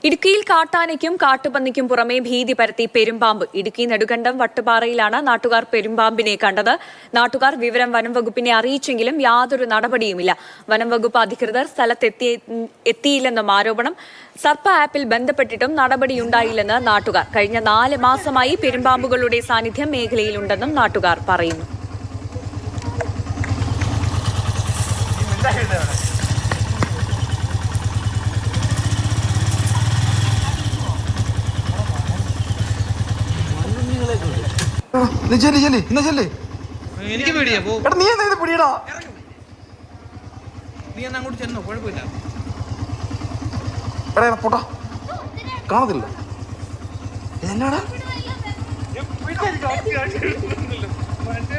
ഇടുക്കിയിൽ കാട്ടാനയ്ക്കും കാട്ടുപന്നിക്കും പുറമെ ഭീതി പരത്തി പെരുമ്പാമ്പ്. ഇടുക്കി നെടുങ്കണ്ടം വട്ടുപാറയിലാണ് നാട്ടുകാർ പെരുമ്പാമ്പിനെ കണ്ടത്. നാട്ടുകാർ വിവരം വനംവകുപ്പിനെ അറിയിച്ചെങ്കിലും യാതൊരു നടപടിയുമില്ല. വനംവകുപ്പ് അധികൃതർ സ്ഥലത്തെത്തിയില്ലെന്നും ആരോപണം. സർപ്പ ആപ്പിൽ ബന്ധപ്പെട്ടിട്ടും നടപടിയുണ്ടായില്ലെന്ന് നാട്ടുകാർ. കഴിഞ്ഞ 4 മാസമായി പെരുമ്പാമ്പുകളുടെ സാന്നിധ്യം മേഖലയിലുണ്ടെന്നും നാട്ടുകാർ പറയുന്നു. എനിക്ക് പേടിയാ പോ. നീ എന്താ പിടിയടാ? നീ എന്നാ അങ്ങോട്ട് ചെന്നോ, കുഴപ്പമില്ല. എടാ പോട്ടാ, കാണത്തില്ല. എന്നാടാ മറ്റേ